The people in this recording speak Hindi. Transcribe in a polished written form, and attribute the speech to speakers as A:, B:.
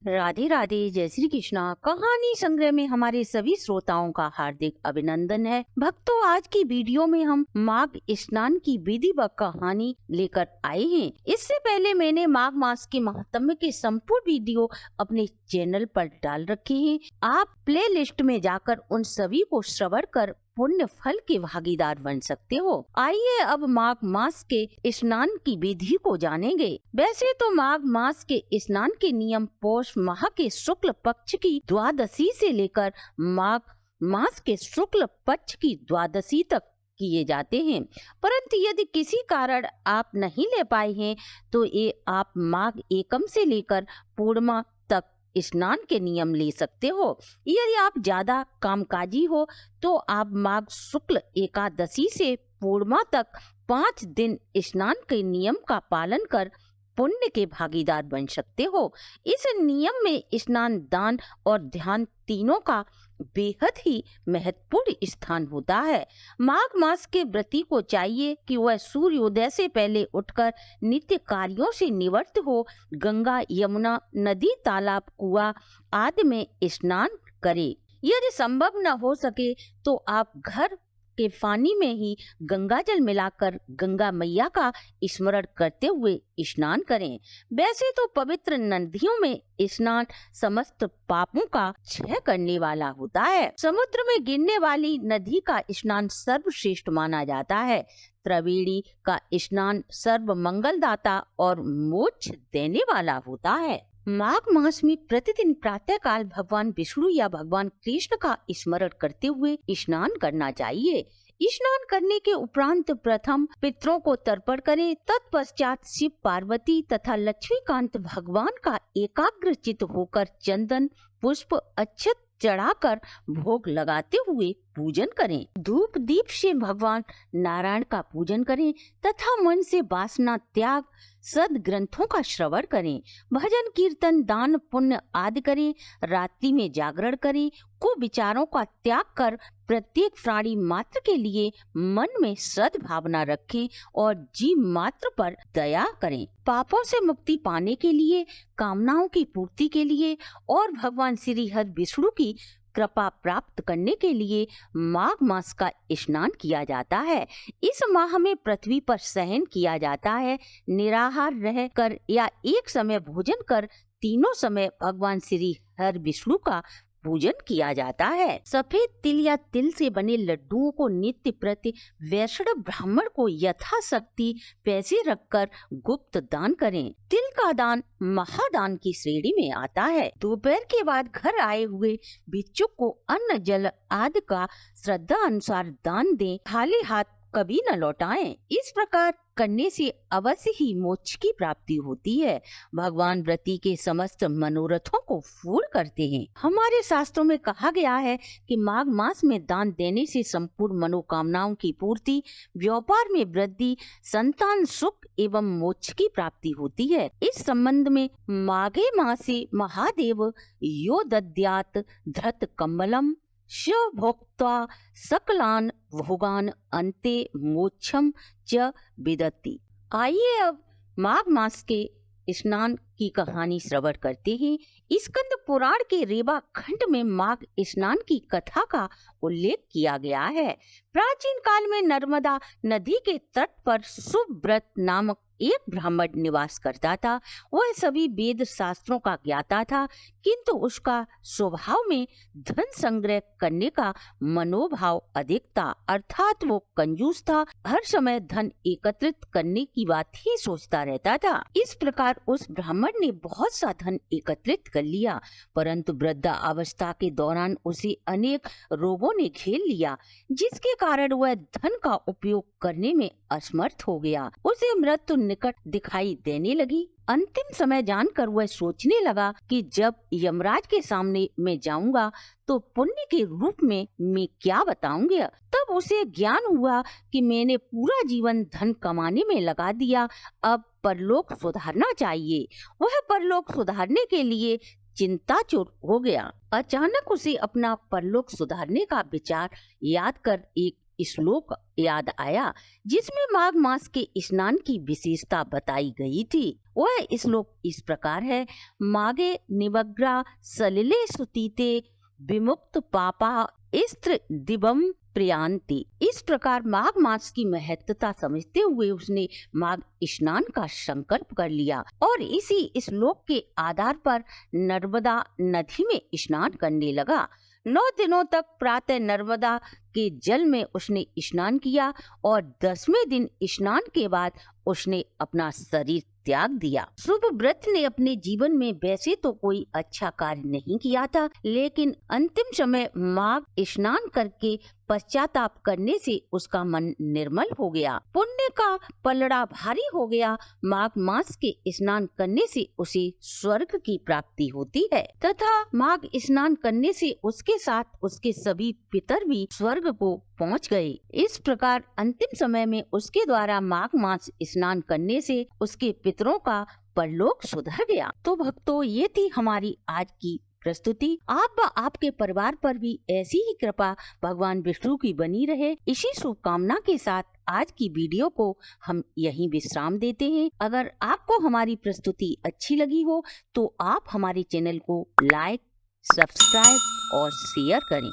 A: राधे राधे, जय श्री कृष्णा। कहानी संग्रह में हमारे सभी श्रोताओं का हार्दिक अभिनंदन है। भक्तों, आज की वीडियो में हम माघ स्नान की विधि व कहानी लेकर आए हैं। इससे पहले मैंने माघ मास के महात्म्य के संपूर्ण वीडियो अपने चैनल पर डाल रखे हैं। आप प्ले लिस्ट में जाकर उन सभी को श्रवण कर पुण्य फल के भागीदार बन सकते हो। आइए अब माघ मास के स्नान की विधि को जानेंगे। वैसे तो माघ मास के स्नान के नियम पौष माह के शुक्ल पक्ष की द्वादशी से लेकर माघ मास के शुक्ल पक्ष की द्वादशी तक किए जाते हैं, परंतु यदि किसी कारण आप नहीं ले पाए हैं तो ये आप माघ एकम से लेकर पूर्णिमा तक स्नान के नियम ले सकते हो। यदि आप ज्यादा कामकाजी हो तो आप माघ शुक्ल एकादशी से पूर्णिमा तक 5 दिन स्नान के नियम का पालन कर पुण्य के भागीदार बन सकते हो। इस नियम में स्नान, दान और ध्यान तीनों का बेहद ही महत्वपूर्ण स्थान होता है। माघ मास के व्रती को चाहिए कि वह सूर्योदय से पहले उठकर नित्य कार्यों से निवृत्त हो गंगा, यमुना, नदी, तालाब, कुआं आदि में स्नान करे। यदि संभव न हो सके तो आप घर के पानी में ही गंगा जल मिलाकर गंगा मैया का स्मरण करते हुए स्नान करें। वैसे तो पवित्र नदियों में स्नान समस्त पापों का क्षय करने वाला होता है। समुद्र में गिरने वाली नदी का स्नान सर्वश्रेष्ठ माना जाता है। त्रिवेणी का स्नान सर्व मंगलदाता और मोक्ष देने वाला होता है। माघ मास में प्रतिदिन प्रातः काल भगवान विष्णु या भगवान कृष्ण का स्मरण करते हुए स्नान करना चाहिए। स्नान करने के उपरांत प्रथम पितरों को तर्पण करें, तत्पश्चात शिव, पार्वती तथा लक्ष्मीकांत भगवान का एकाग्रचित होकर चंदन, पुष्प, अक्षत चढ़ाकर भोग लगाते हुए पूजन करें। धूप दीप से भगवान नारायण का पूजन करें तथा मन से वासना त्याग सद ग्रंथों का श्रवण करें। भजन, कीर्तन, दान, पुण्य आदि करें। रात्रि में जागरण करें। कुविचारों का त्याग कर प्रत्येक प्राणी मात्र के लिए मन में सद्भावना रखें और जीव मात्र पर दया करें। पापों से मुक्ति पाने के लिए, कामनाओं की पूर्ति के लिए और भगवान श्री हरि विष्णु की कृपा प्राप्त करने के लिए माघ मास का स्नान किया जाता है। इस माह में पृथ्वी पर शयन किया जाता है। निराहार रहकर या एक समय भोजन कर तीनों समय भगवान श्री हरि विष्णु का पूजन किया जाता है। सफेद तिल या तिल से बने लड्डुओं को नित्य प्रति वैष्णव ब्राह्मण को यथाशक्ति पैसे रखकर गुप्त दान करें। तिल का दान महादान की श्रेणी में आता है। दोपहर के बाद घर आए हुए भिक्षुक को अन्न, जल आदि का श्रद्धा अनुसार दान दें। खाली हाथ कभी न लौटाएं। इस प्रकार करने से अवश्य ही मोक्ष की प्राप्ति होती है। भगवान व्रती के समस्त मनोरथों को पूर्ण करते हैं। हमारे शास्त्रों में कहा गया है कि माघ मास में दान देने से संपूर्ण मनोकामनाओं की पूर्ति, व्यापार में वृद्धि, संतान सुख एवं मोक्ष की प्राप्ति होती है। इस संबंध में माघे मासे महादेव यो दद्यात् धृत कम्बलम श भोक्त्वा सकलान भोगान अन्ते मोक्षम च विदति। आइए अब माघ मास के स्नान की कहानी श्रवण करते हैं। स्कंद पुराण के रेवा खंड में माघ स्नान की कथा का उल्लेख किया गया है। प्राचीन काल में नर्मदा नदी के तट पर सुव्रत नामक एक ब्राह्मण निवास करता था। वह सभी वेद शास्त्रों का ज्ञाता था, किंतु उसका स्वभाव में धन संग्रह करने का मनोभाव अधिक था, अर्थात वो कंजूस था। हर समय धन एकत्रित करने की बात ही सोचता रहता था। इस प्रकार उस ब्राह्मण ने बहुत सा धन एकत्रित कर लिया, परंतु वृद्धा अवस्था के दौरान उसे अनेक रोगों ने घेर लिया, जिसके कारण वह धन का उपयोग करने में असमर्थ हो गया। उसे मृत्यु निकट दिखाई देने लगी। अंतिम समय जानकर वह सोचने लगा कि जब यमराज के सामने मैं जाऊंगा तो पुण्य के रूप में मैं क्या बताऊंगा। तब उसे ज्ञान हुआ कि मैंने पूरा जीवन धन कमाने में लगा दिया, अब परलोक सुधारना चाहिए। वह परलोक सुधारने के लिए चिंताचूर हो गया। अचानक उसे अपना परलोक सुधारने का विचार याद कर एक श्लोक याद आया जिसमें माघ मास के स्नान की विशेषता बताई गई थी। वह श्लोक इस प्रकार है। माघे निमग्रा सलिले सुतीते विमुक्त पापा स्त्र दिवम प्रियांति। इस प्रकार माघ मास की महत्वता समझते हुए उसने माघ स्नान का संकल्प कर लिया और इसी श्लोक के आधार पर नर्मदा नदी में स्नान करने लगा। 9 दिनों तक प्रातः नर्मदा के जल में उसने स्नान किया और 10वें दिन स्नान के बाद उसने अपना शरीर त्याग दिया। शुभ व्रत ने अपने जीवन में वैसे तो कोई अच्छा कार्य नहीं किया था, लेकिन अंतिम समय माघ स्नान करके पश्चाताप करने से उसका मन निर्मल हो गया, पुण्य का पलड़ा भारी हो गया। माघ मास के स्नान करने से उसे स्वर्ग की प्राप्ति होती है तथा माघ स्नान करने से उसके साथ उसके सभी पितर भी स्वर्ग को पहुंच गए। इस प्रकार अंतिम समय में उसके द्वारा माघ मास स्नान करने से उसके पितरों का परलोक सुधर गया। तो भक्तों, ये थी हमारी आज की प्रस्तुति। आप व आपके परिवार पर भी ऐसी ही कृपा भगवान विष्णु की बनी रहे, इसी शुभकामना के साथ आज की वीडियो को हम यहीं विश्राम देते हैं। अगर आपको हमारी प्रस्तुति अच्छी लगी हो तो आप हमारे चैनल को लाइक, सब्सक्राइब और शेयर करें।